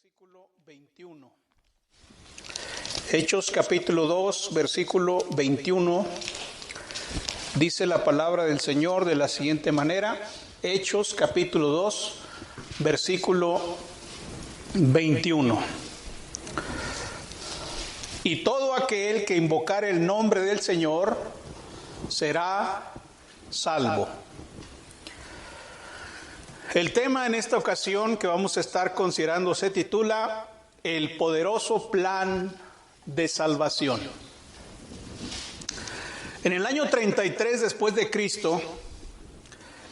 versículo 21. Hechos capítulo 2, versículo 21. Dice la palabra del Señor de la siguiente manera. Hechos capítulo 2, versículo 21. Y todo aquel que invocare el nombre del Señor será salvo. El tema en esta ocasión que vamos a estar considerando se titula El poderoso plan de salvación. En el año 33 después de Cristo,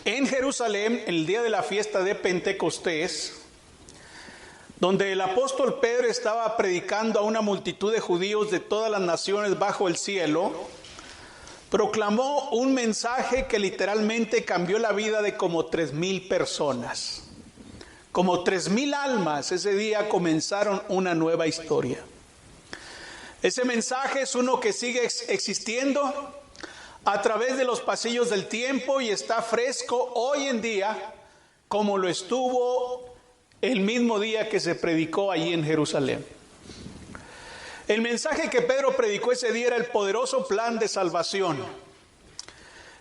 en Jerusalén, el día de la fiesta de Pentecostés, donde el apóstol Pedro estaba predicando a una multitud de judíos de todas las naciones bajo el cielo, proclamó un mensaje que literalmente cambió la vida de como 3,000 personas. Como 3,000 almas ese día comenzaron una nueva historia. Ese mensaje es uno que sigue existiendo a través de los pasillos del tiempo y está fresco hoy en día como lo estuvo el mismo día que se predicó allí en Jerusalén. El mensaje que Pedro predicó ese día era el poderoso plan de salvación.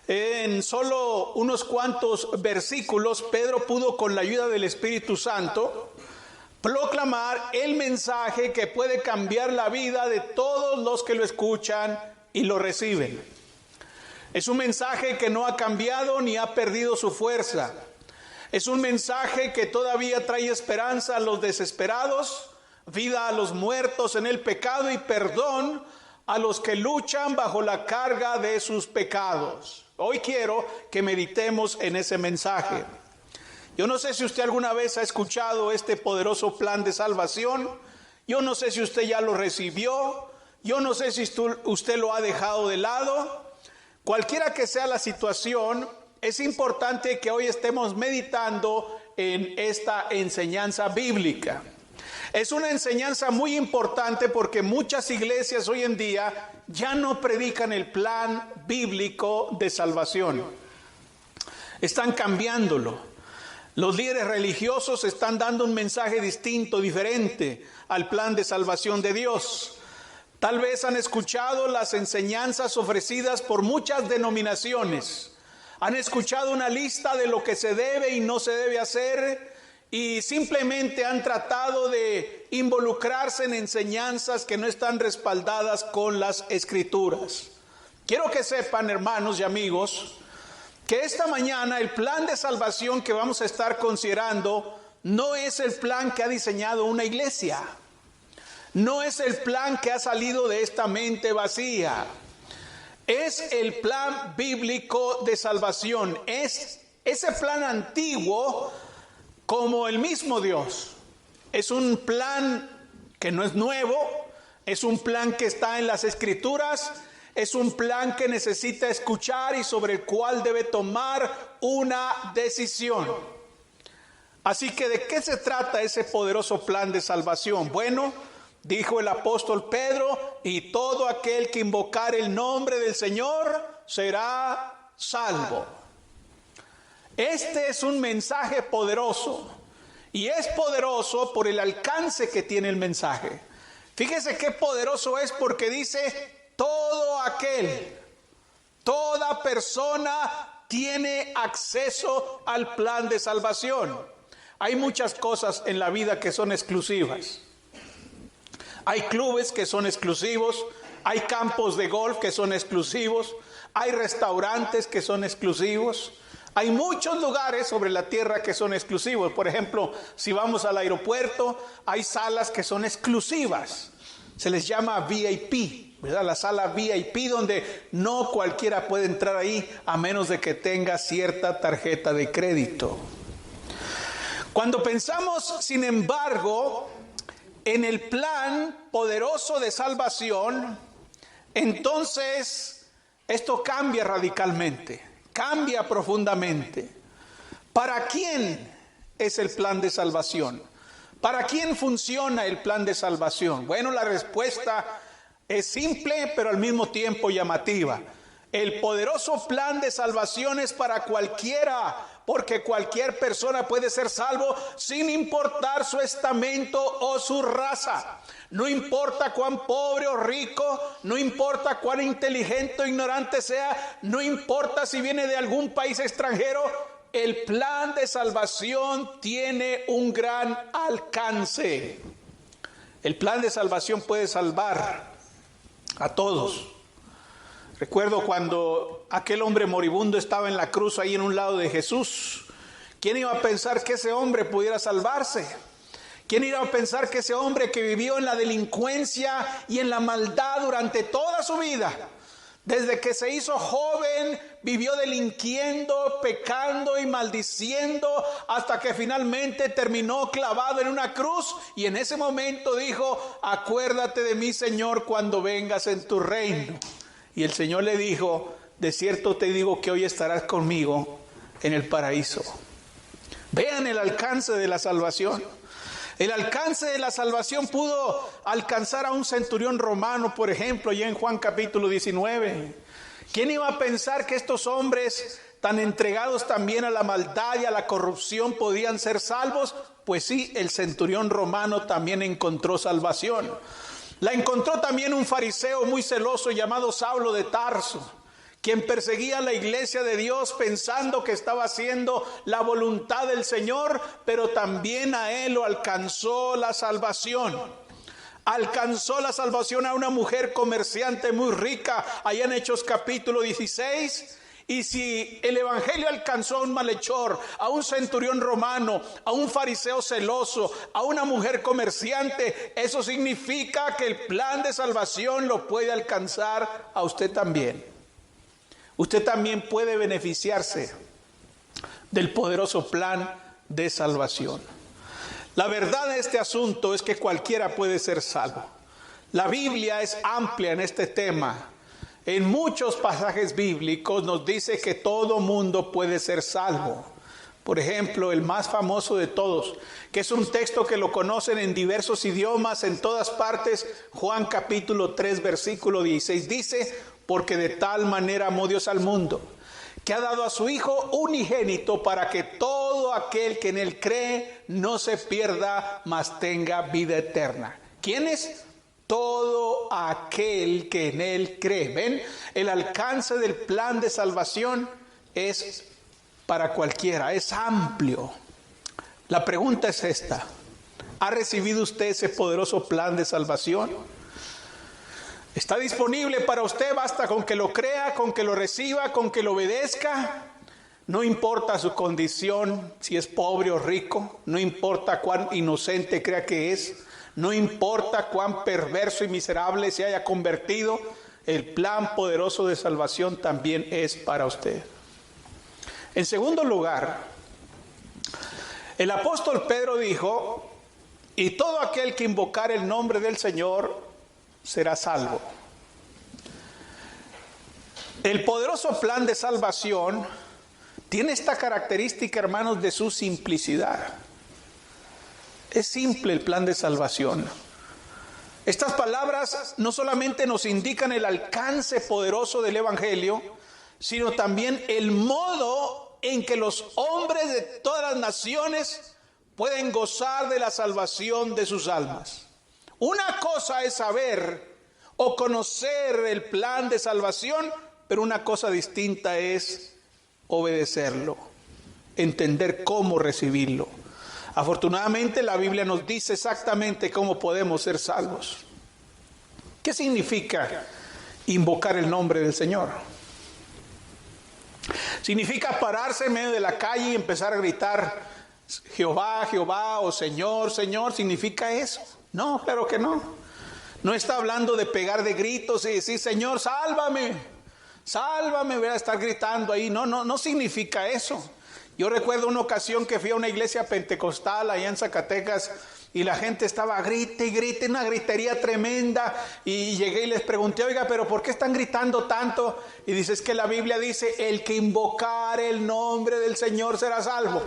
En solo unos cuantos versículos, Pedro pudo, con la ayuda del Espíritu Santo, proclamar el mensaje que puede cambiar la vida de todos los que lo escuchan y lo reciben. Es un mensaje que no ha cambiado ni ha perdido su fuerza. Es un mensaje que todavía trae esperanza a los desesperados, vida a los muertos en el pecado y perdón a los que luchan bajo la carga de sus pecados. Hoy quiero que meditemos en ese mensaje. Yo no sé si usted alguna vez ha escuchado este poderoso plan de salvación. Yo no sé si usted ya lo recibió. Yo no sé si usted lo ha dejado de lado. Cualquiera que sea la situación, es importante que hoy estemos meditando en esta enseñanza bíblica. Es una enseñanza muy importante porque muchas iglesias hoy en día ya no predican el plan bíblico de salvación. Están cambiándolo. Los líderes religiosos están dando un mensaje distinto, diferente al plan de salvación de Dios. Tal vez han escuchado las enseñanzas ofrecidas por muchas denominaciones. Han escuchado una lista de lo que se debe y no se debe hacer y simplemente han tratado de involucrarse en enseñanzas que no están respaldadas con las Escrituras. Quiero que sepan, hermanos y amigos, que esta mañana el plan de salvación que vamos a estar considerando no es el plan que ha diseñado una iglesia. No es el plan que ha salido de esta mente vacía. Es el plan bíblico de salvación. Es ese plan antiguo como el mismo Dios. Es un plan que no es nuevo. Es un plan que está en las Escrituras. Es un plan que necesita escuchar y sobre el cual debe tomar una decisión. Así que, ¿de qué se trata ese poderoso plan de salvación? Bueno, dijo el apóstol Pedro, y todo aquel que invocare el nombre del Señor será salvo. Este es un mensaje poderoso, y es poderoso por el alcance que tiene el mensaje. Fíjese qué poderoso es porque dice, todo aquel, toda persona tiene acceso al plan de salvación. Hay muchas cosas en la vida que son exclusivas. Hay clubes que son exclusivos, hay campos de golf que son exclusivos, hay restaurantes que son exclusivos, hay muchos lugares sobre la tierra que son exclusivos. Por ejemplo, si vamos al aeropuerto, hay salas que son exclusivas, se les llama VIP, ¿verdad? La sala VIP donde no cualquiera puede entrar ahí a menos de que tenga cierta tarjeta de crédito. Cuando pensamos, sin embargo, en el plan poderoso de salvación, entonces esto cambia radicalmente, cambia profundamente. ¿Para quién es el plan de salvación? ¿Para quién funciona el plan de salvación? Bueno, la respuesta es simple, pero al mismo tiempo llamativa. El poderoso plan de salvación es para cualquiera, porque cualquier persona puede ser salvo sin importar su estamento o su raza. No importa cuán pobre o rico, no importa cuán inteligente o ignorante sea, no importa si viene de algún país extranjero, el plan de salvación tiene un gran alcance. El plan de salvación puede salvar a todos. Recuerdo cuando aquel hombre moribundo estaba en la cruz ahí en un lado de Jesús. ¿Quién iba a pensar que ese hombre pudiera salvarse? ¿Quién iba a pensar que ese hombre que vivió en la delincuencia y en la maldad durante toda su vida, desde que se hizo joven, vivió delinquiendo, pecando y maldiciendo, hasta que finalmente terminó clavado en una cruz, y en ese momento dijo: acuérdate de mí, Señor, cuando vengas en tu reino? Y el Señor le dijo: de cierto te digo que hoy estarás conmigo en el paraíso. Vean el alcance de la salvación. El alcance de la salvación pudo alcanzar a un centurión romano, por ejemplo, ya en Juan capítulo 19. ¿Quién iba a pensar que estos hombres tan entregados también a la maldad y a la corrupción podían ser salvos? Pues sí, el centurión romano también encontró salvación. La encontró también un fariseo muy celoso llamado Saulo de Tarso, quien perseguía a la iglesia de Dios pensando que estaba haciendo la voluntad del Señor, pero también a él lo alcanzó la salvación. Alcanzó la salvación a una mujer comerciante muy rica, allá en Hechos capítulo 16. Y si el evangelio alcanzó a un malhechor, a un centurión romano, a un fariseo celoso, a una mujer comerciante, eso significa que el plan de salvación lo puede alcanzar a usted también. Usted también puede beneficiarse del poderoso plan de salvación. La verdad de este asunto es que cualquiera puede ser salvo. La Biblia es amplia en este tema. En muchos pasajes bíblicos nos dice que todo mundo puede ser salvo. Por ejemplo, el más famoso de todos, que es un texto que lo conocen en diversos idiomas, en todas partes, Juan capítulo 3, versículo 16, dice: porque de tal manera amó Dios al mundo, que ha dado a su Hijo unigénito, para que todo aquel que en él cree no se pierda, mas tenga vida eterna. ¿Quién es? Todo aquel que en él cree. ¿Ven? El alcance del plan de salvación es para cualquiera, es amplio. La pregunta es esta: ¿ha recibido usted ese poderoso plan de salvación? Está disponible para usted, basta con que lo crea, con que lo reciba, con que lo obedezca. No importa su condición, si es pobre o rico, no importa cuán inocente crea que es, no importa cuán perverso y miserable se haya convertido, el plan poderoso de salvación también es para usted. En segundo lugar, el apóstol Pedro dijo: y todo aquel que invocare el nombre del Señor será salvo. El poderoso plan de salvación tiene esta característica, hermanos, de su simplicidad. Es simple el plan de salvación. Estas palabras no solamente nos indican el alcance poderoso del evangelio, sino también el modo en que los hombres de todas las naciones pueden gozar de la salvación de sus almas. Una cosa es saber o conocer el plan de salvación, pero una cosa distinta es obedecerlo, entender cómo recibirlo. Afortunadamente la Biblia nos dice exactamente cómo podemos ser salvos. ¿Qué significa invocar el nombre del Señor? ¿Significa pararse en medio de la calle y empezar a gritar Jehová, Jehová o Señor, Señor? ¿Significa eso? No, claro que no. No está hablando de pegar de gritos y decir Señor, sálvame, sálvame, voy a estar gritando ahí. No significa eso. Yo recuerdo una ocasión que fui a una iglesia pentecostal allá en Zacatecas y la gente estaba grite y grite, una gritería tremenda, y llegué y les pregunté: oiga, pero ¿por qué están gritando tanto? Y dice: es que la Biblia dice, el que invocar el nombre del Señor será salvo.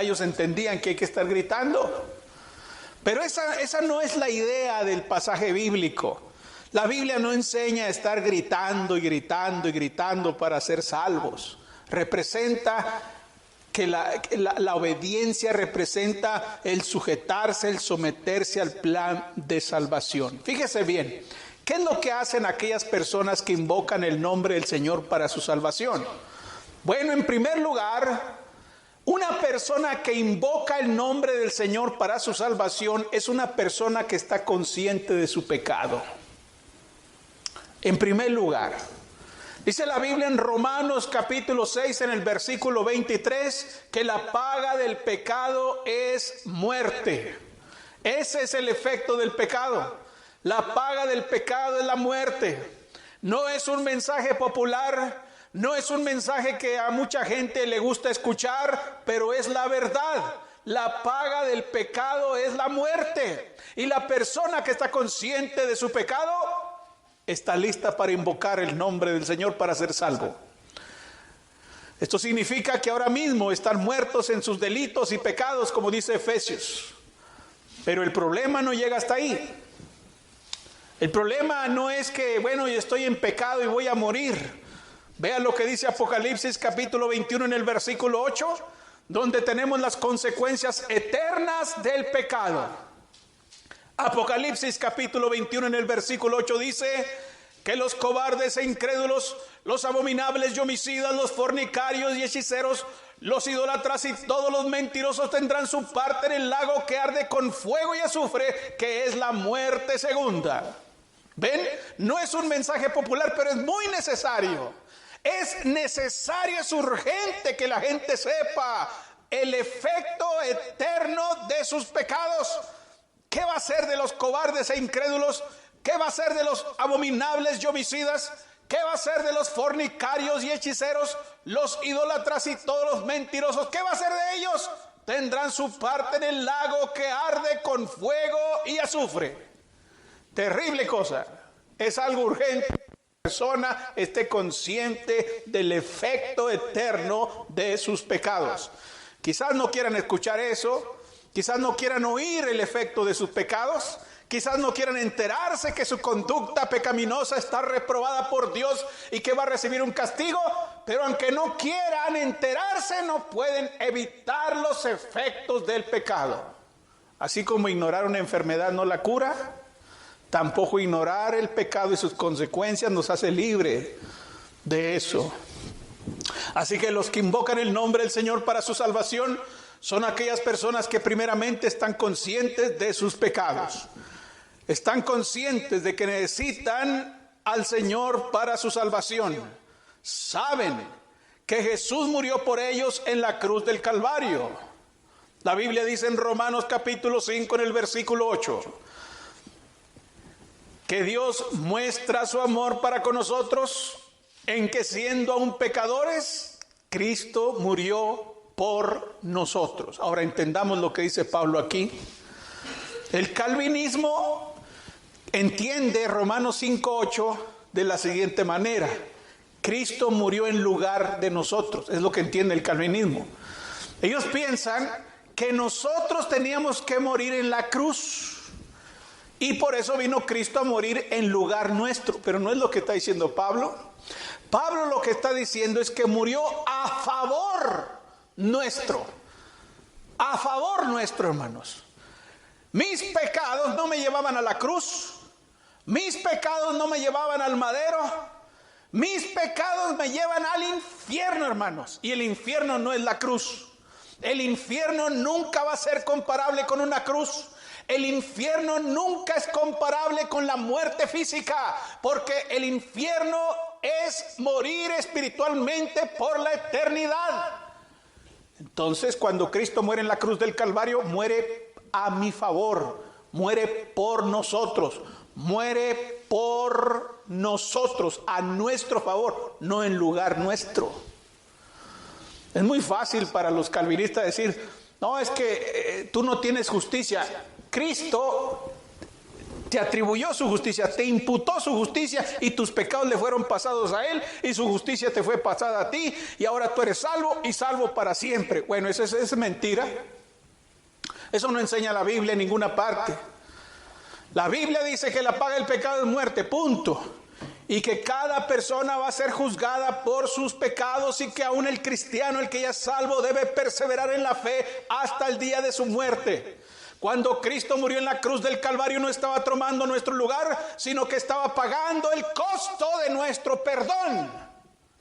Ellos entendían que hay que estar gritando. Pero esa no es la idea del pasaje bíblico. La Biblia no enseña a estar gritando y gritando y gritando para ser salvos. Representa que la obediencia representa el sujetarse, el someterse al plan de salvación. Fíjese bien, ¿qué es lo que hacen aquellas personas que invocan el nombre del Señor para su salvación? Bueno, en primer lugar, una persona que invoca el nombre del Señor para su salvación es una persona que está consciente de su pecado. En primer lugar, dice la Biblia en Romanos capítulo 6 en el versículo 23 que la paga del pecado es muerte. Ese es el efecto del pecado. La paga del pecado es la muerte. No es un mensaje popular, no es un mensaje que a mucha gente le gusta escuchar, pero es la verdad. La paga del pecado es la muerte. Y la persona que está consciente de su pecado está lista para invocar el nombre del Señor para ser salvo. Esto significa que ahora mismo están muertos en sus delitos y pecados, como dice Efesios. Pero el problema no llega hasta ahí. El problema no es que, bueno, yo estoy en pecado y voy a morir. Vean lo que dice Apocalipsis capítulo 21 en el versículo 8, donde tenemos las consecuencias eternas del pecado. Apocalipsis capítulo 21 en el versículo 8 dice que los cobardes e incrédulos, los abominables y homicidas, los fornicarios y hechiceros, los idólatras y todos los mentirosos tendrán su parte en el lago que arde con fuego y azufre, que es la muerte segunda. ¿Ven? No es un mensaje popular, pero es muy necesario. Es necesario, es urgente que la gente sepa el efecto eterno de sus pecados. ¿Qué va a ser de los cobardes e incrédulos? ¿Qué va a ser de los abominables y homicidas? ¿Qué va a ser de los fornicarios y hechiceros, los idólatras y todos los mentirosos? ¿Qué va a ser de ellos? Tendrán su parte en el lago que arde con fuego y azufre. Terrible cosa. Es algo urgente que la persona esté consciente del efecto eterno de sus pecados. Quizás no quieran escuchar eso. Quizás no quieran oír el efecto de sus pecados. Quizás no quieran enterarse que su conducta pecaminosa está reprobada por Dios y que va a recibir un castigo. Pero aunque no quieran enterarse, no pueden evitar los efectos del pecado. Así como ignorar una enfermedad no la cura, tampoco ignorar el pecado y sus consecuencias nos hace libre de eso. Así que los que invocan el nombre del Señor para su salvación son aquellas personas que primeramente están conscientes de sus pecados. Están conscientes de que necesitan al Señor para su salvación. Saben que Jesús murió por ellos en la cruz del Calvario. La Biblia dice en Romanos capítulo 5 en el versículo 8 que Dios muestra su amor para con nosotros en que siendo aún pecadores, Cristo murió por nosotros. Ahora entendamos lo que dice Pablo aquí. El calvinismo entiende Romanos 5:8 de la siguiente manera: Cristo murió en lugar de nosotros. Es lo que entiende el calvinismo. Ellos piensan que nosotros teníamos que morir en la cruz y por eso vino Cristo a morir en lugar nuestro. Pero no es lo que está diciendo Pablo. Pablo lo que está diciendo es que murió a favor nuestro. A favor nuestro, hermanos. Mis pecados no me llevaban a la cruz. Mis pecados no me llevaban al madero. Mis pecados me llevan al infierno, hermanos. Y el infierno no es la cruz. El infierno nunca va a ser comparable con una cruz. El infierno nunca es comparable con la muerte física, porque el infierno es morir espiritualmente por la eternidad. Entonces, cuando Cristo muere en la cruz del Calvario, muere a mi favor, muere por nosotros, muere por nosotros, a nuestro favor, no en lugar nuestro. Es muy fácil para los calvinistas decir, no, es que tú no tienes justicia. Cristo te atribuyó su justicia, te imputó su justicia y tus pecados le fueron pasados a Él y su justicia te fue pasada a ti y ahora tú eres salvo y salvo para siempre. Bueno, eso es mentira. Eso no enseña la Biblia en ninguna parte. La Biblia dice que la paga del pecado es muerte, punto. Y que cada persona va a ser juzgada por sus pecados y que aún el cristiano, el que ya es salvo, debe perseverar en la fe hasta el día de su muerte. Cuando Cristo murió en la cruz del Calvario no estaba tomando nuestro lugar, sino que estaba pagando el costo de nuestro perdón.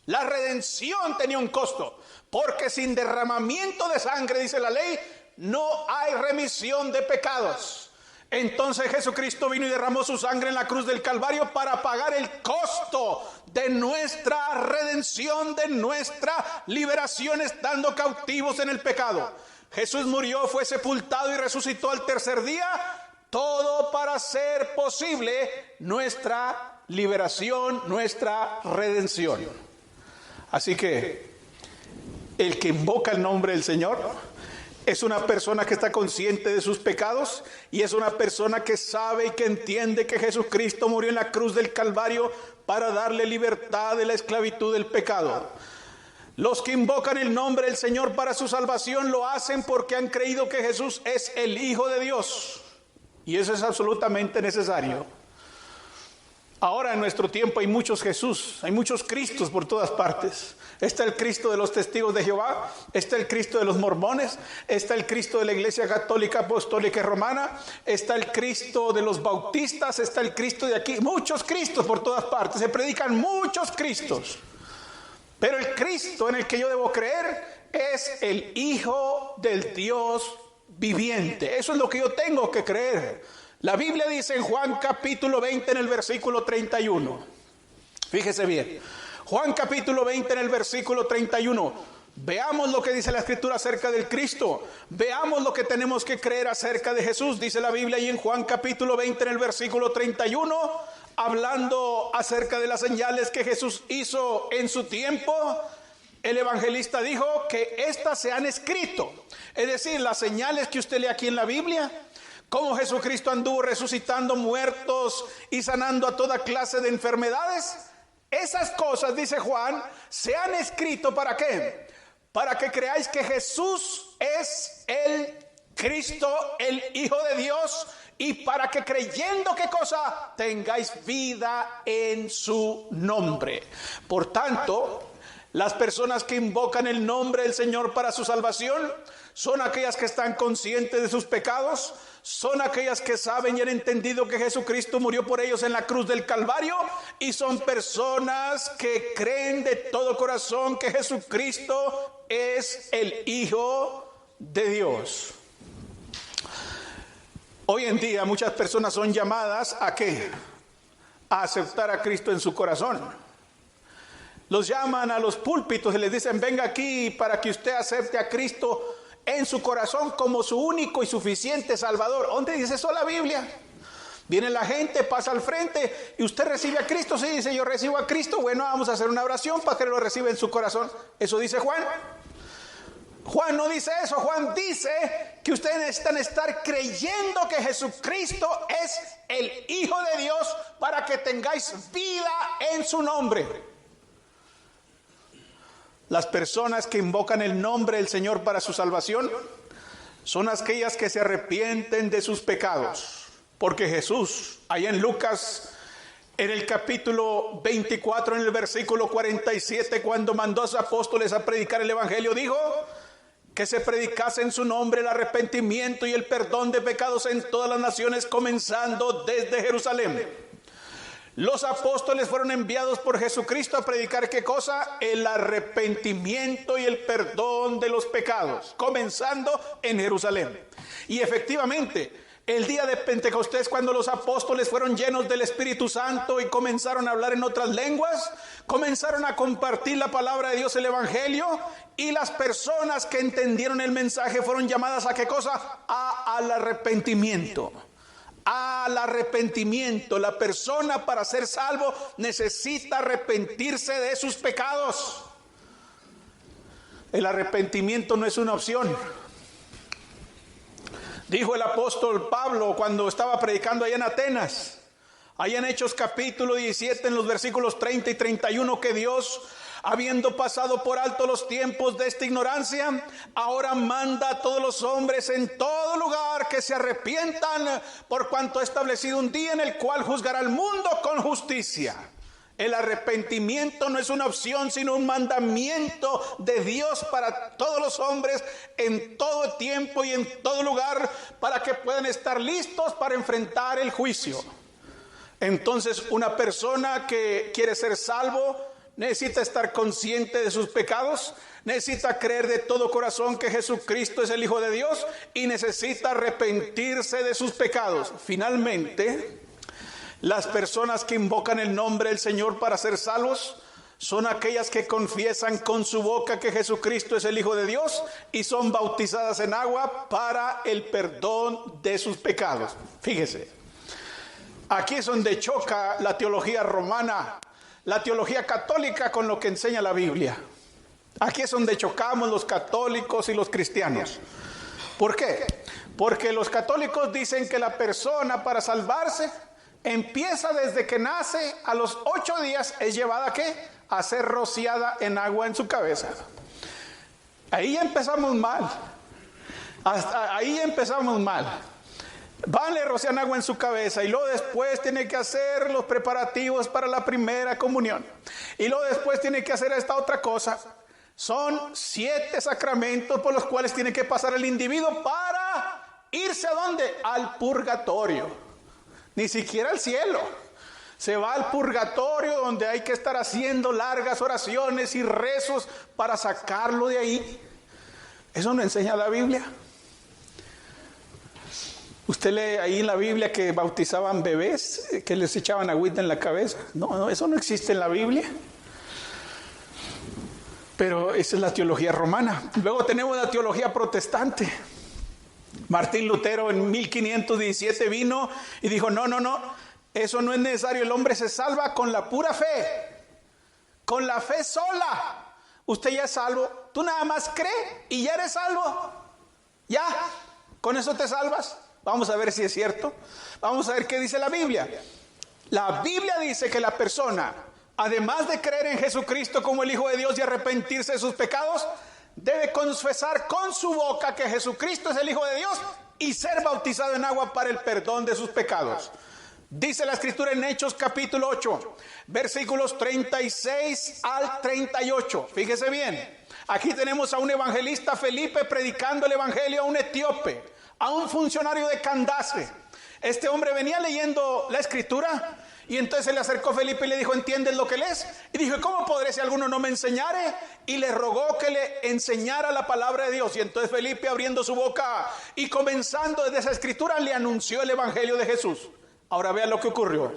La redención tenía un costo, porque sin derramamiento de sangre, dice la ley, no hay remisión de pecados. Entonces Jesucristo vino y derramó su sangre en la cruz del Calvario para pagar el costo de nuestra redención, de nuestra liberación, estando cautivos en el pecado. Jesús murió, fue sepultado y resucitó al tercer día, todo para hacer posible nuestra liberación, nuestra redención. Así que el que invoca el nombre del Señor es una persona que está consciente de sus pecados y es una persona que sabe y que entiende que Jesucristo murió en la cruz del Calvario para darle libertad de la esclavitud del pecado. Los que invocan el nombre del Señor para su salvación lo hacen porque han creído que Jesús es el Hijo de Dios. Y eso es absolutamente necesario. Ahora en nuestro tiempo hay muchos Jesús, hay muchos Cristos por todas partes. Está el Cristo de los testigos de Jehová, está el Cristo de los mormones, está el Cristo de la Iglesia Católica Apostólica y Romana, está el Cristo de los bautistas, está el Cristo de aquí. Muchos Cristos por todas partes, se predican muchos Cristos. Pero el Cristo en el que yo debo creer es el Hijo del Dios viviente. Eso es lo que yo tengo que creer. La Biblia dice en Juan capítulo 20 en el versículo 31. Fíjese bien. Juan capítulo 20 en el versículo 31. Veamos lo que dice la Escritura acerca del Cristo. Veamos lo que tenemos que creer acerca de Jesús. Dice la Biblia ahí en Juan capítulo 20 en el versículo 31, hablando acerca de las señales que Jesús hizo en su tiempo. El evangelista dijo que estas se han escrito. Es decir, las señales que usted lee aquí en la Biblia, cómo Jesucristo anduvo resucitando muertos y sanando a toda clase de enfermedades. Esas cosas, dice Juan, se han escrito ¿para qué? Para que creáis que Jesús es el Cristo, el Hijo de Dios, y para que creyendo ¿qué cosa? Tengáis vida en su nombre. Por tanto, las personas que invocan el nombre del Señor para su salvación son aquellas que están conscientes de sus pecados, son aquellas que saben y han entendido que Jesucristo murió por ellos en la cruz del Calvario, y son personas que creen de todo corazón que Jesucristo es el Hijo de Dios. Hoy en día muchas personas son llamadas ¿a qué? A aceptar a Cristo en su corazón. Los llaman a los púlpitos y les dicen: venga aquí para que usted acepte a Cristo en su corazón como su único y suficiente Salvador. ¿Dónde dice eso la Biblia? Viene la gente, pasa al frente y usted recibe a Cristo. Sí, dice: yo recibo a Cristo. Bueno, vamos a hacer una oración para que lo reciba en su corazón. Eso dice Juan. Juan no dice eso. Juan dice que ustedes necesitan estar creyendo que Jesucristo es el Hijo de Dios para que tengáis vida en su nombre. Las personas que invocan el nombre del Señor para su salvación son aquellas que se arrepienten de sus pecados. Porque Jesús, allá en Lucas, en el capítulo 24, en el versículo 47, cuando mandó a sus apóstoles a predicar el Evangelio, dijo que se predicase en su nombre el arrepentimiento y el perdón de pecados en todas las naciones, comenzando desde Jerusalén. Los apóstoles fueron enviados por Jesucristo a predicar ¿qué cosa? El arrepentimiento y el perdón de los pecados, comenzando en Jerusalén. Y efectivamente, el día de Pentecostés, cuando los apóstoles fueron llenos del Espíritu Santo y comenzaron a hablar en otras lenguas, comenzaron a compartir la palabra de Dios, el Evangelio, y las personas que entendieron el mensaje fueron llamadas ¿a qué cosa? Al arrepentimiento. Al arrepentimiento. La persona, para ser salvo, necesita arrepentirse de sus pecados. El arrepentimiento no es una opción. Dijo el apóstol Pablo cuando estaba predicando allá en Atenas, allá en Hechos capítulo 17, en los versículos 30 y 31, que Dios habiendo pasado por alto los tiempos de esta ignorancia, ahora manda a todos los hombres en todo lugar que se arrepientan, por cuanto ha establecido un día en el cual juzgará al mundo con justicia. El arrepentimiento no es una opción, sino un mandamiento de Dios para todos los hombres en todo tiempo y en todo lugar, para que puedan estar listos para enfrentar el juicio. Entonces, una persona que quiere ser salvo necesita estar consciente de sus pecados, necesita creer de todo corazón que Jesucristo es el Hijo de Dios y necesita arrepentirse de sus pecados. Finalmente, las personas que invocan el nombre del Señor para ser salvos son aquellas que confiesan con su boca que Jesucristo es el Hijo de Dios y son bautizadas en agua para el perdón de sus pecados. Fíjese, aquí es donde choca la teología romana, la teología católica con lo que enseña la Biblia. Aquí es donde chocamos los católicos y los cristianos. ¿Por qué? Porque los católicos dicen que la persona para salvarse empieza desde que nace, a los 8 días es llevada ¿a qué? A ser rociada en agua en su cabeza. Ahí ya empezamos mal. Hasta ahí empezamos mal. Van, le rocian agua en su cabeza y luego después tiene que hacer los preparativos para la primera comunión. Y luego después tiene que hacer esta otra cosa. Son 7 sacramentos por los cuales tiene que pasar el individuo para irse ¿a dónde? Al purgatorio. Ni siquiera al cielo. Se va al purgatorio, donde hay que estar haciendo largas oraciones y rezos para sacarlo de ahí. Eso no enseña la Biblia. Usted lee ahí en la Biblia que bautizaban bebés, que les echaban agüita en la cabeza. No, eso no existe en la Biblia. Pero esa es la teología romana. Luego tenemos la teología protestante. Martín Lutero en 1517 vino y dijo, no, eso no es necesario, el hombre se salva con la pura fe, con la fe sola. Usted ya es salvo, tú nada más cree y ya eres salvo, ya, con eso te salvas. Vamos a ver si es cierto, vamos a ver qué dice la Biblia. La Biblia dice que la persona, además de creer en Jesucristo como el Hijo de Dios y arrepentirse de sus pecados, debe confesar con su boca que Jesucristo es el Hijo de Dios y ser bautizado en agua para el perdón de sus pecados. Dice la Escritura en Hechos capítulo 8, versículos 36 al 38. Fíjese bien, aquí tenemos a un evangelista, Felipe, predicando el evangelio a un etíope, a un funcionario de Candace. Este hombre venía leyendo la Escritura y entonces se le acercó Felipe y le dijo, ¿entiendes lo que lees? Y dijo, ¿cómo podré si alguno no me enseñare? Y le rogó que le enseñara la palabra de Dios. Y entonces Felipe, abriendo su boca y comenzando desde esa Escritura, le anunció el evangelio de Jesús. Ahora vea lo que ocurrió.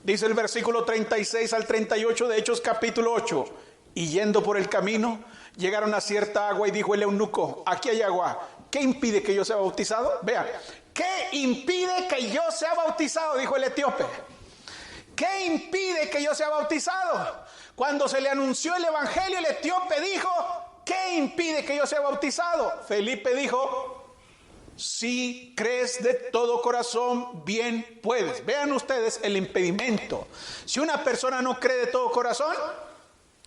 Dice el versículo 36 al 38 de Hechos capítulo 8. Y yendo por el camino, llegaron a cierta agua y dijo el eunuco, aquí hay agua, ¿qué impide que yo sea bautizado? Vean, ¿qué impide que yo sea bautizado? Dijo el etíope. ¿Qué impide que yo sea bautizado? Cuando se le anunció el evangelio, el etíope dijo, ¿qué impide que yo sea bautizado? Felipe dijo, si crees de todo corazón, bien puedes. Vean ustedes el impedimento. Si una persona no cree de todo corazón,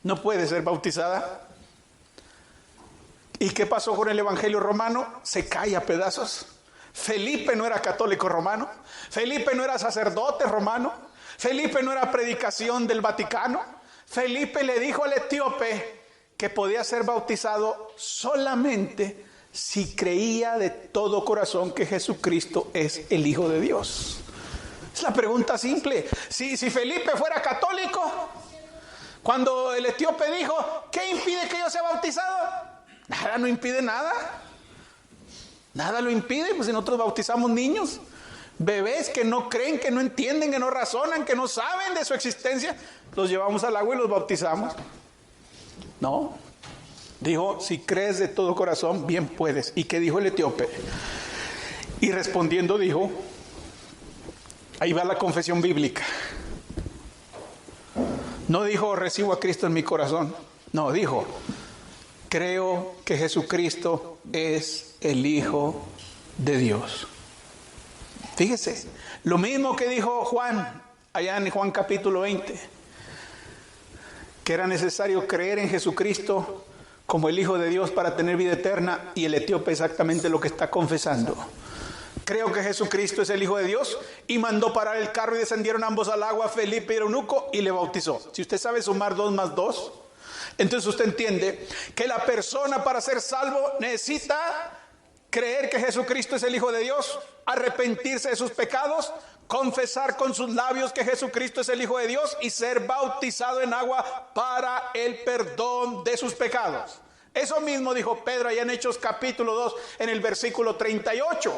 no puede ser bautizada. ¿Y qué pasó con el evangelio romano? Se cae a pedazos. Felipe no era católico romano. Felipe no era sacerdote romano. Felipe no era predicación del Vaticano. Felipe le dijo al etíope que podía ser bautizado solamente si creía de todo corazón que Jesucristo es el Hijo de Dios. Es la pregunta simple. Si Felipe fuera católico, cuando el etíope dijo, ¿qué impide que yo sea bautizado? Nada, no impide nada. Nada lo impide, pues si nosotros bautizamos niños. Bebés que no creen, que no entienden, que no razonan, que no saben de su existencia, los llevamos al agua y los bautizamos. No, dijo, si crees de todo corazón, bien puedes. ¿Y qué dijo el etíope? Y respondiendo dijo, ahí va la confesión bíblica. No dijo, recibo a Cristo en mi corazón. No, dijo, creo que Jesucristo es el Hijo de Dios. Fíjese, lo mismo que dijo Juan, allá en Juan capítulo 20. que era necesario creer en Jesucristo como el Hijo de Dios para tener vida eterna, y el etíope exactamente lo que está confesando. Creo que Jesucristo es el Hijo de Dios, y mandó parar el carro y descendieron ambos al agua, Felipe y el eunuco, y le bautizó. Si usted sabe sumar 2 más 2, entonces usted entiende que la persona para ser salvo necesita creer que Jesucristo es el Hijo de Dios, arrepentirse de sus pecados, confesar con sus labios que Jesucristo es el Hijo de Dios y ser bautizado en agua para el perdón de sus pecados. Eso mismo dijo Pedro allá en Hechos capítulo 2 en el versículo 38.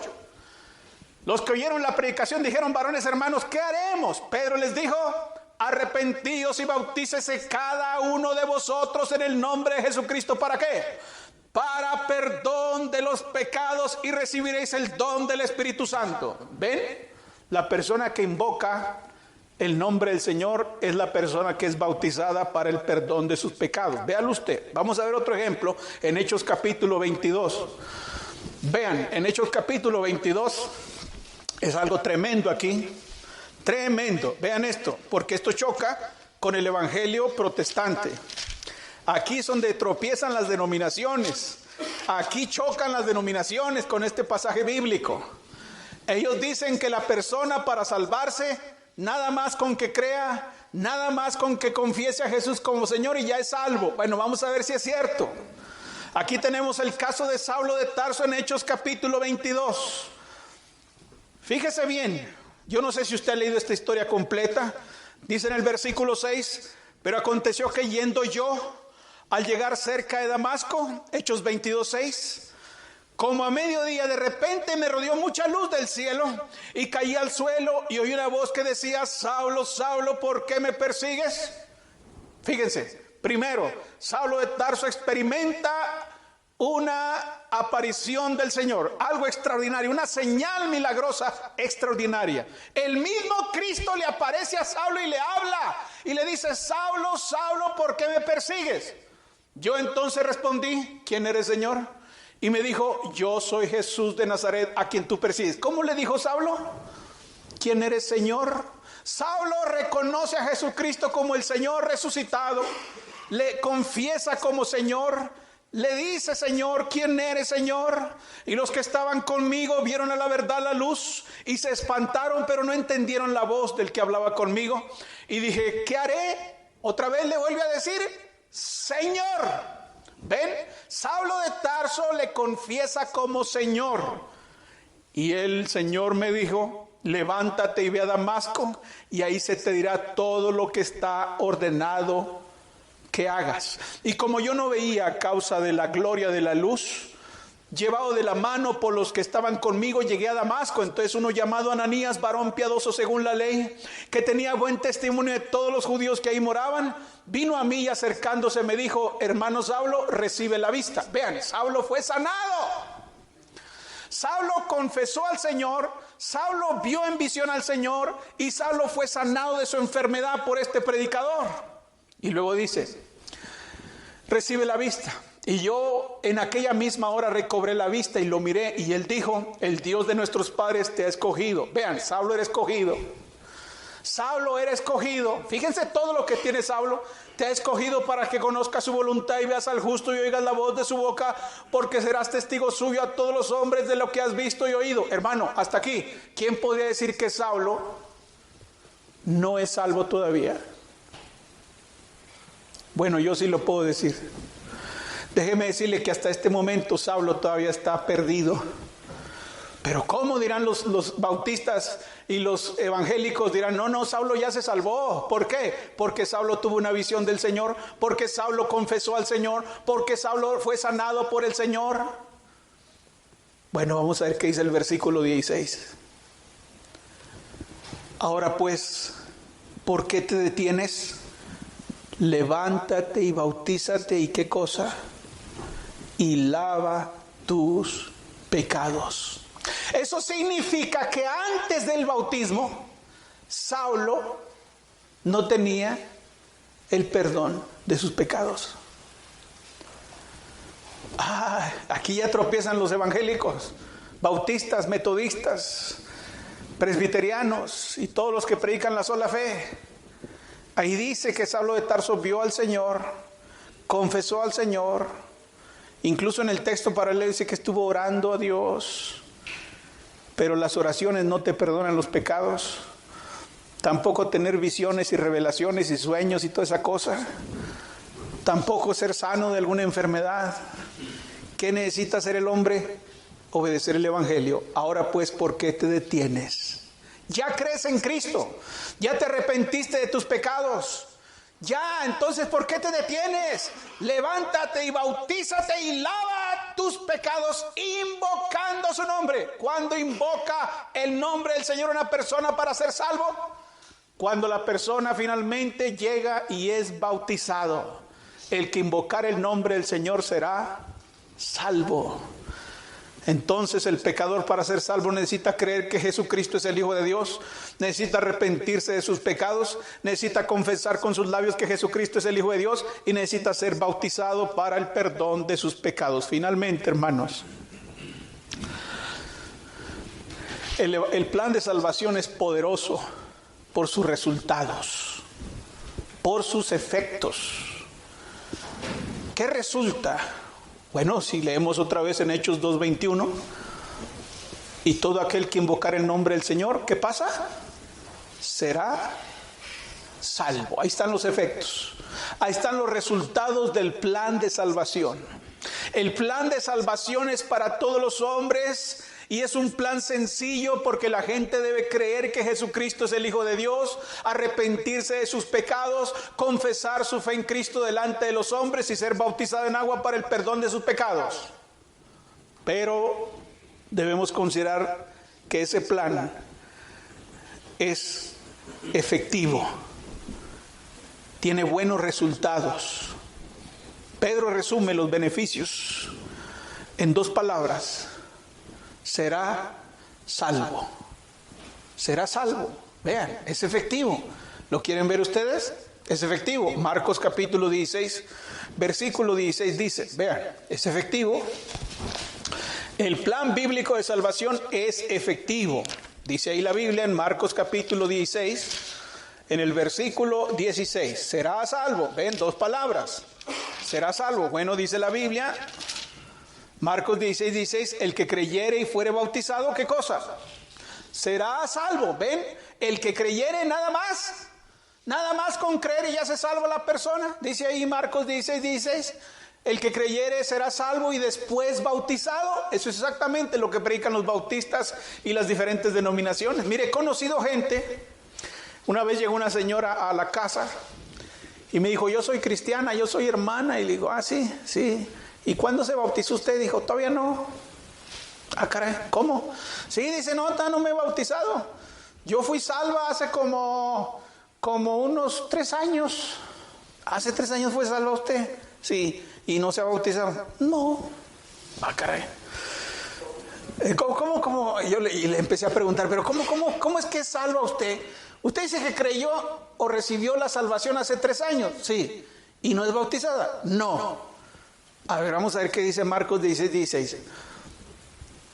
Los que oyeron la predicación dijeron: varones hermanos, ¿qué haremos? Pedro les dijo: arrepentíos y bautícese cada uno de vosotros en el nombre de Jesucristo. ¿Para qué? Para perdón de los pecados, y recibiréis el don del Espíritu Santo. ¿Ven? La persona que invoca el nombre del Señor es la persona que es bautizada para el perdón de sus pecados. Véalo usted. Vamos a ver otro ejemplo en Hechos capítulo 22. Vean, en Hechos capítulo 22 es algo tremendo aquí. Tremendo. Vean esto, porque esto choca con el evangelio protestante. Aquí es donde tropiezan las denominaciones. Aquí chocan las denominaciones con este pasaje bíblico. Ellos dicen que la persona para salvarse, nada más con que crea, nada más con que confiese a Jesús como Señor y ya es salvo. Bueno, vamos a ver si es cierto. Aquí tenemos el caso de Saulo de Tarso en Hechos capítulo 22. Fíjese bien, yo no sé si usted ha leído esta historia completa. Dice en el versículo 6: pero aconteció que yendo yo, al llegar cerca de Damasco, Hechos 22:6, como a mediodía, de repente me rodeó mucha luz del cielo, y caí al suelo y oí una voz que decía: Saulo, Saulo, ¿por qué me persigues? Fíjense, primero, Saulo de Tarso experimenta una aparición del Señor, algo extraordinario, una señal milagrosa extraordinaria. El mismo Cristo le aparece a Saulo y le habla y le dice: Saulo, Saulo, ¿por qué me persigues? Yo entonces respondí: ¿quién eres, Señor? Y me dijo: yo soy Jesús de Nazaret, a quien tú persigues. ¿Cómo le dijo Saulo? ¿Quién eres, Señor? Saulo reconoce a Jesucristo como el Señor resucitado, le confiesa como Señor, le dice: Señor, ¿quién eres, Señor? Y los que estaban conmigo vieron a la verdad la luz y se espantaron, pero no entendieron la voz del que hablaba conmigo. Y dije: ¿qué haré? Otra vez le vuelve a decir: Señor. ¿Ven? Saulo de Tarso le confiesa como Señor. Y el Señor me dijo: levántate y ve a Damasco, y ahí se te dirá todo lo que está ordenado que hagas. Y como yo no veía a causa de la gloria de la luz, llevado de la mano por los que estaban conmigo, llegué a Damasco. Entonces uno llamado Ananías, varón piadoso según la ley, que tenía buen testimonio de todos los judíos que ahí moraban, vino a mí y acercándose me dijo: hermano Saulo, recibe la vista. Vean, Saulo fue sanado. Saulo confesó al Señor, Saulo vio en visión al Señor, y Saulo fue sanado de su enfermedad por este predicador. Y luego dice: recibe la vista. Y yo en aquella misma hora recobré la vista y lo miré, y él dijo: el Dios de nuestros padres te ha escogido. Vean, Saulo era escogido. Saulo era escogido. Fíjense todo lo que tiene Saulo. Te ha escogido para que conozcas su voluntad y veas al justo y oigas la voz de su boca, porque serás testigo suyo a todos los hombres de lo que has visto y oído. Hermano, hasta aquí, ¿quién podría decir que Saulo no es salvo todavía? Bueno, yo sí lo puedo decir. Déjeme decirle que hasta este momento Saulo todavía está perdido. Pero ¿cómo dirán los bautistas y los evangélicos? Dirán: no, Saulo ya se salvó. ¿Por qué? Porque Saulo tuvo una visión del Señor, porque Saulo confesó al Señor, porque Saulo fue sanado por el Señor. Bueno, vamos a ver qué dice el versículo 16. Ahora pues, ¿por qué te detienes? Levántate y bautízate, ¿y qué cosa? Y lava tus pecados. Eso significa que antes del bautismo, Saulo no tenía el perdón de sus pecados. Aquí ya tropiezan los evangélicos, bautistas, metodistas, presbiterianos y todos los que predican la sola fe. Ahí dice que Saulo de Tarso vio al Señor, confesó al Señor. Incluso en el texto paralelo dice que estuvo orando a Dios. Pero las oraciones no te perdonan los pecados. Tampoco tener visiones y revelaciones y sueños y toda esa cosa. Tampoco ser sano de alguna enfermedad. ¿Qué necesita hacer el hombre? Obedecer el Evangelio. Ahora pues, ¿por qué te detienes? Ya crees en Cristo. Ya te arrepentiste de tus pecados. Ya, entonces, ¿por qué te detienes? Levántate y bautízate y lava tus pecados invocando su nombre. ¿Cuándo invoca el nombre del Señor una persona para ser salvo? Cuando la persona finalmente llega y es bautizado. El que invocar el nombre del Señor será salvo. Entonces el pecador, para ser salvo, necesita creer que Jesucristo es el Hijo de Dios, necesita arrepentirse de sus pecados, necesita confesar con sus labios que Jesucristo es el Hijo de Dios y necesita ser bautizado para el perdón de sus pecados. Finalmente, hermanos, el plan de salvación es poderoso por sus resultados, por sus efectos. ¿Qué resulta? Bueno, si leemos otra vez en Hechos 2:21, y todo aquel que invocar el nombre del Señor, ¿qué pasa? Será salvo. Ahí están los efectos. Ahí están los resultados del plan de salvación. El plan de salvación es para todos los hombres y es un plan sencillo porque la gente debe creer que Jesucristo es el Hijo de Dios, arrepentirse de sus pecados, confesar su fe en Cristo delante de los hombres y ser bautizado en agua para el perdón de sus pecados. Pero debemos considerar que ese plan es efectivo, tiene buenos resultados. Pedro resume los beneficios en 2 palabras: será salvo. Será salvo. Vean, es efectivo. ¿Lo quieren ver ustedes? Es efectivo. Marcos capítulo 16, versículo 16 dice, vean, es efectivo. El plan bíblico de salvación es efectivo. Dice ahí la Biblia en Marcos capítulo 16, en el versículo 16, será salvo. Ven, 2 palabras. Será salvo. Bueno, dice la Biblia, Marcos 16, 16, el que creyere y fuere bautizado, ¿qué cosa? Será salvo. ¿Ven? El que creyere nada más con creer y ya se salva la persona. Dice ahí Marcos 16, 16, el que creyere será salvo y después bautizado. Eso es exactamente lo que predican los bautistas y las diferentes denominaciones. Mire, he conocido gente. Una vez llegó una señora a la casa y me dijo, yo soy cristiana, yo soy hermana. Y le digo, sí, sí. ¿Y cuándo se bautizó usted? Dijo, todavía no. Ah, caray, ¿cómo? Sí, dice, no me he bautizado. Yo fui salva hace como unos 3 años. ¿Hace 3 años fue salva usted? Sí. ¿Y no se ha bautizado? No. Ah, caray. ¿Cómo? Yo le empecé a preguntar, pero ¿cómo es que es salva usted? Usted dice que creyó o recibió la salvación hace 3 años. Sí. ¿Y no es bautizada? No. A ver, vamos a ver qué dice Marcos 16, 16.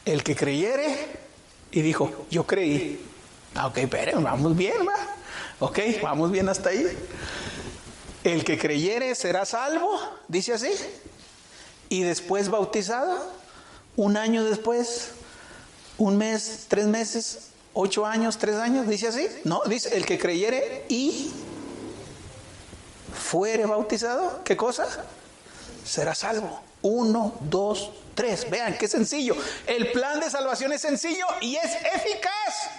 El que creyere, y dijo, yo creí. Ok, pero vamos bien, va. Ok, vamos bien hasta ahí. El que creyere será salvo, dice así. Y después bautizado, 1 año después, 1 mes, 3 meses, 8 años, 3 años, dice así. No, dice el que creyere y fuere bautizado, ¿qué cosa? Será salvo. 1, 2, 3. Vean qué sencillo. El plan de salvación es sencillo y es eficaz.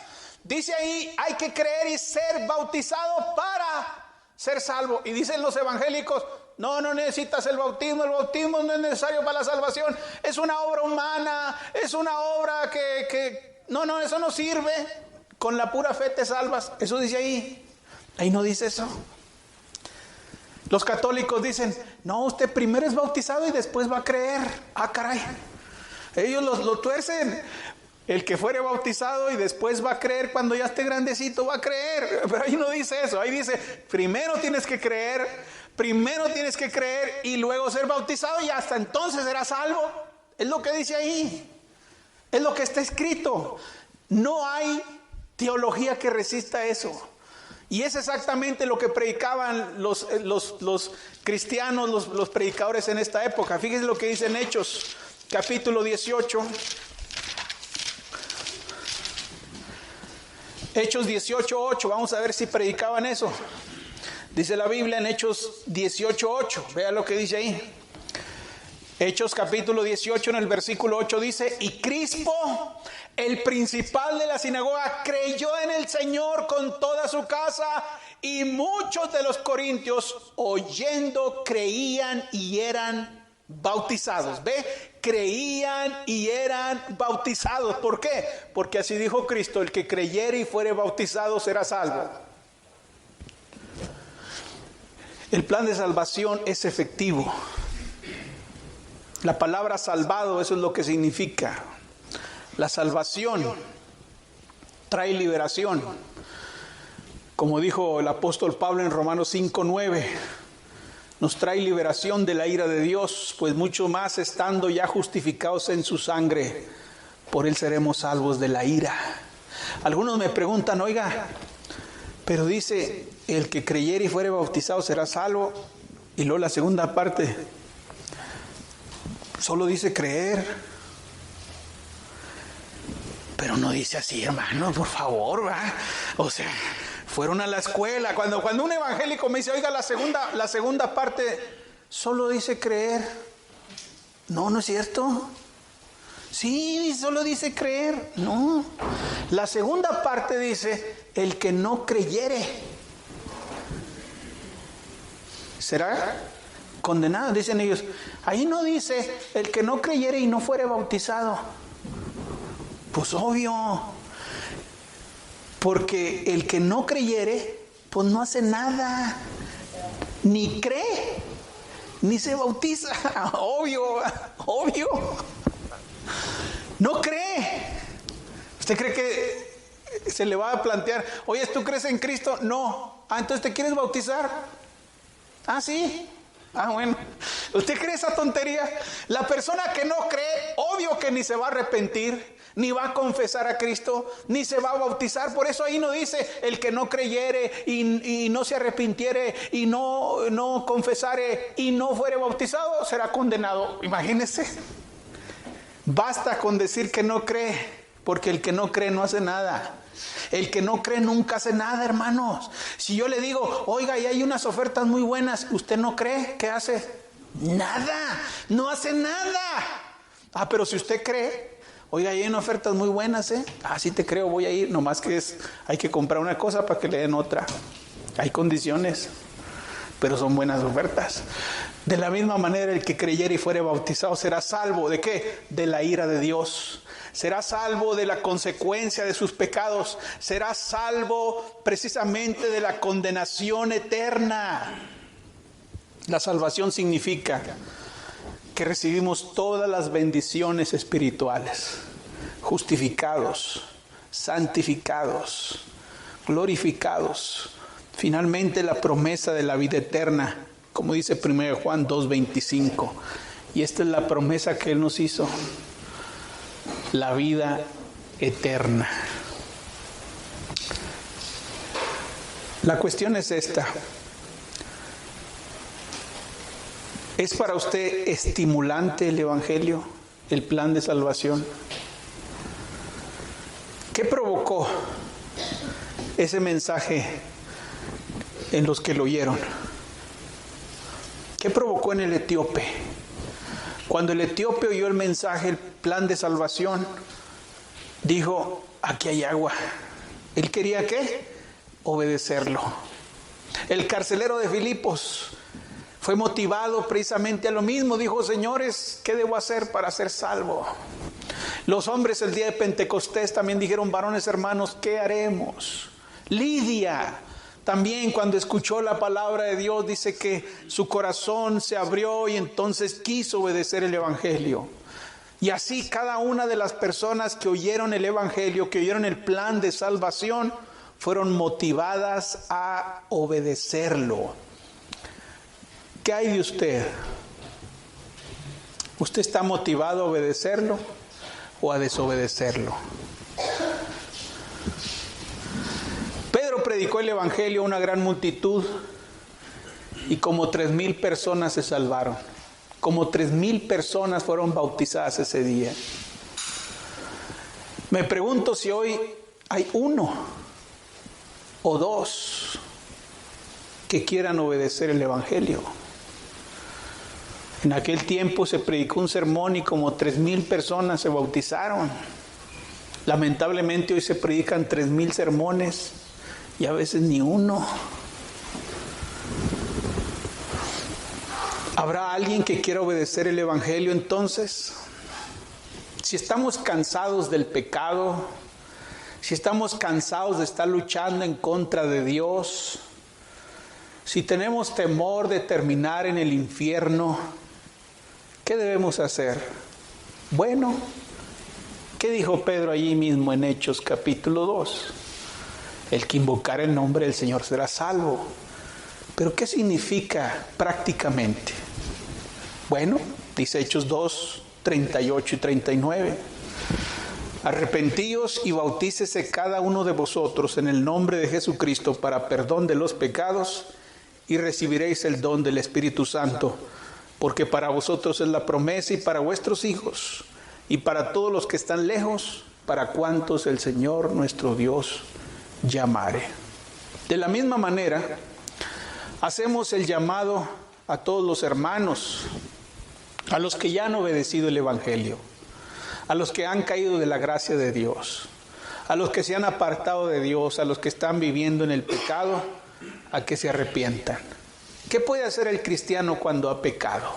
Dice ahí, hay que creer y ser bautizado para ser salvo. Y dicen los evangélicos, no necesitas el bautismo no es necesario para la salvación. Es una obra humana, es una obra que no, eso no sirve. Con la pura fe te salvas. Eso dice ahí. Ahí no dice eso. Los católicos dicen, no, usted primero es bautizado y después va a creer. Ah, caray. Ellos lo tuercen. El que fuere bautizado y después va a creer cuando ya esté grandecito, va a creer. Pero ahí no dice eso. Ahí dice, primero tienes que creer y luego ser bautizado y hasta entonces serás salvo. Es lo que dice ahí. Es lo que está escrito. No hay teología que resista eso. Y es exactamente lo que predicaban los cristianos, los predicadores en esta época. Fíjense lo que dice en Hechos, capítulo 18. Hechos 18:8. Vamos a ver si predicaban eso. Dice la Biblia en Hechos 18:8. Vea lo que dice ahí. Hechos capítulo 18 en el versículo 8 dice: y Crispo, el principal de la sinagoga, creyó en el Señor con toda su casa, y muchos de los corintios, oyendo, creían y eran bautizados. ¿Ve? Creían y eran bautizados. ¿Por qué? Porque así dijo Cristo: el que creyere y fuere bautizado será salvo. El plan de salvación es efectivo. La palabra salvado, eso es lo que significa. La salvación trae liberación. Como dijo el apóstol Pablo en Romanos 5:9, nos trae liberación de la ira de Dios, pues mucho más estando ya justificados en su sangre, por él seremos salvos de la ira. Algunos me preguntan: oiga, pero dice, el que creyere y fuere bautizado será salvo, y luego la segunda parte solo dice creer, pero no dice así, hermano, por favor, ¿va? O sea, fueron a la escuela. Cuando un evangélico me dice: oiga, la segunda parte solo dice creer. No, no es cierto. Sí, solo dice creer. No. La segunda parte dice: el que no creyere será condenado. Dicen ellos, ahí no dice el que no creyere y no fuere bautizado. Pues obvio, porque el que no creyere, pues no hace nada, ni cree, ni se bautiza. Obvio. No cree. ¿Usted cree que se le va a plantear: oye, ¿tú crees en Cristo? No. Entonces ¿te quieres bautizar? Sí. Bueno. ¿Usted cree esa tontería? La persona que no cree, obvio que ni se va a arrepentir, ni va a confesar a Cristo, ni se va a bautizar. Por eso ahí no dice: el que no creyere y no se arrepintiere y no confesare y no fuere bautizado será condenado. Imagínense. Basta con decir que no cree, porque el que no cree no hace nada. El que no cree nunca hace nada, hermanos. Si yo le digo: oiga, y hay unas ofertas muy buenas, ¿usted no cree? ¿Qué hace? Nada, no hace nada. Pero si usted cree: oiga, y hay unas ofertas muy buenas, sí te creo, voy a ir. Nomás que hay que comprar una cosa para que le den otra. Hay condiciones, pero son buenas ofertas. De la misma manera, el que creyere y fuere bautizado será salvo. ¿De qué? De la ira de Dios. Será salvo de la consecuencia de sus pecados. Será salvo precisamente de la condenación eterna. La salvación significa que recibimos todas las bendiciones espirituales, justificados, santificados, glorificados. Finalmente, la promesa de la vida eterna, como dice 1 Juan 2:25. Y esta es la promesa que Él nos hizo: la vida eterna. La cuestión es esta: ¿es para usted estimulante el Evangelio, el plan de salvación? ¿Qué provocó ese mensaje en los que lo oyeron? ¿Qué provocó en el etíope? Cuando el etíope oyó el mensaje, el plan de salvación, dijo: aquí hay agua. ¿Él quería qué? Obedecerlo. El carcelero de Filipos fue motivado precisamente a lo mismo. Dijo: señores, ¿qué debo hacer para ser salvo? Los hombres el día de Pentecostés también dijeron: varones hermanos, ¿qué haremos? Lidia también, cuando escuchó la palabra de Dios, dice que su corazón se abrió y entonces quiso obedecer el Evangelio. Y así cada una de las personas que oyeron el Evangelio, que oyeron el plan de salvación, fueron motivadas a obedecerlo. ¿Qué hay de usted? ¿Usted está motivado a obedecerlo o a desobedecerlo? Pedro predicó el evangelio a una gran multitud y como 3,000 personas se salvaron. Como 3,000 personas fueron bautizadas ese día. Me pregunto si hoy hay uno o dos que quieran obedecer el evangelio. En aquel tiempo se predicó un sermón y como 3,000 personas se bautizaron. Lamentablemente hoy se predican 3,000 sermones y a veces ni uno. ¿Habrá alguien que quiera obedecer el evangelio entonces? Si estamos cansados del pecado, si estamos cansados de estar luchando en contra de Dios, si tenemos temor de terminar en el infierno, ¿qué debemos hacer? Bueno, ¿qué dijo Pedro allí mismo en Hechos capítulo 2? El que invocar el nombre del Señor será salvo. ¿Pero qué significa prácticamente? Bueno, dice Hechos 2, 38 y 39. Arrepentíos y bautícese cada uno de vosotros en el nombre de Jesucristo para perdón de los pecados y recibiréis el don del Espíritu Santo, porque para vosotros es la promesa y para vuestros hijos y para todos los que están lejos, para cuantos el Señor nuestro Dios llamare. De la misma manera, hacemos el llamado a todos los hermanos, a los que ya han obedecido el evangelio, a los que han caído de la gracia de Dios, a los que se han apartado de Dios, a los que están viviendo en el pecado, a que se arrepientan. ¿Qué puede hacer el cristiano cuando ha pecado?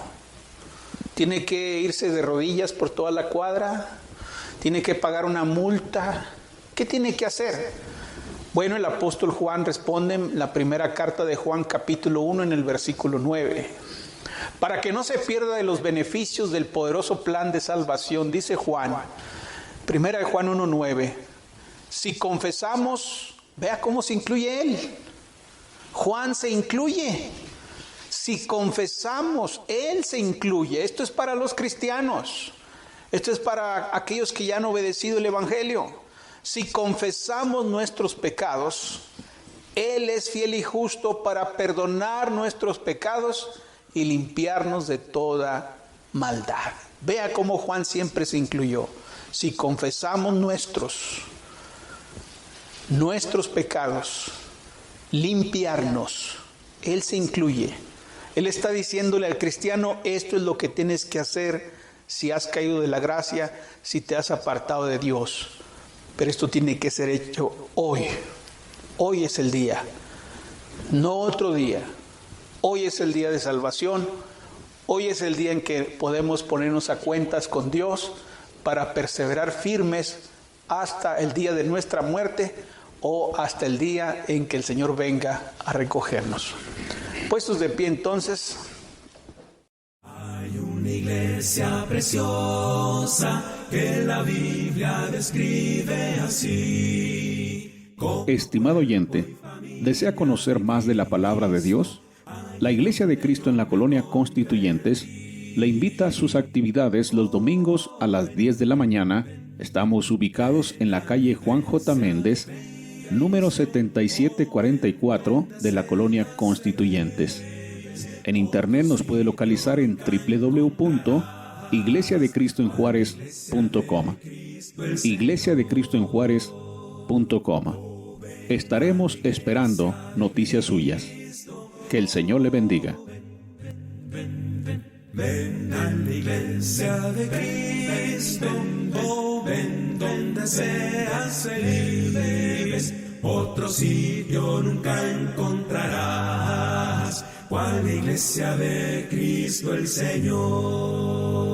¿Tiene que irse de rodillas por toda la cuadra? ¿Tiene que pagar una multa? ¿Qué tiene que hacer? Bueno, el apóstol Juan responde en la primera carta de Juan capítulo 1 en el versículo 9. Para que no se pierda de los beneficios del poderoso plan de salvación, dice Juan, primera de Juan 1:9, si confesamos, vea cómo se incluye él. Juan se incluye. Si confesamos, él se incluye. Esto es para los cristianos. Esto es para aquellos que ya han obedecido el evangelio. Si confesamos nuestros pecados, él es fiel y justo para perdonar nuestros pecados y limpiarnos de toda maldad. Vea cómo Juan siempre se incluyó. Si confesamos nuestros pecados, limpiarnos, él se incluye. Él está diciéndole al cristiano, esto es lo que tienes que hacer si has caído de la gracia, si te has apartado de Dios. Pero esto tiene que ser hecho hoy. Hoy es el día, no otro día. Hoy es el día de salvación. Hoy es el día en que podemos ponernos a cuentas con Dios para perseverar firmes hasta el día de nuestra muerte o hasta el día en que el Señor venga a recogernos. Puestos de pie entonces. Hay una iglesia preciosa que la Biblia describe así. Estimado oyente, ¿desea conocer más de la palabra de Dios? La Iglesia de Cristo en la Colonia Constituyentes le invita a sus actividades los domingos a las 10 de la mañana. Estamos ubicados en la calle Juan J. Méndez, número 7744 de la Colonia Constituyentes. En internet nos puede localizar en www.iglesiadecristoenjuarez.com. iglesiadecristoenjuarez.com. Estaremos esperando noticias suyas. Que el Señor le bendiga. Ven a la iglesia de Cristo, oh, ven donde seas feliz. Otro sitio nunca encontrarás, cual la iglesia de Cristo el Señor.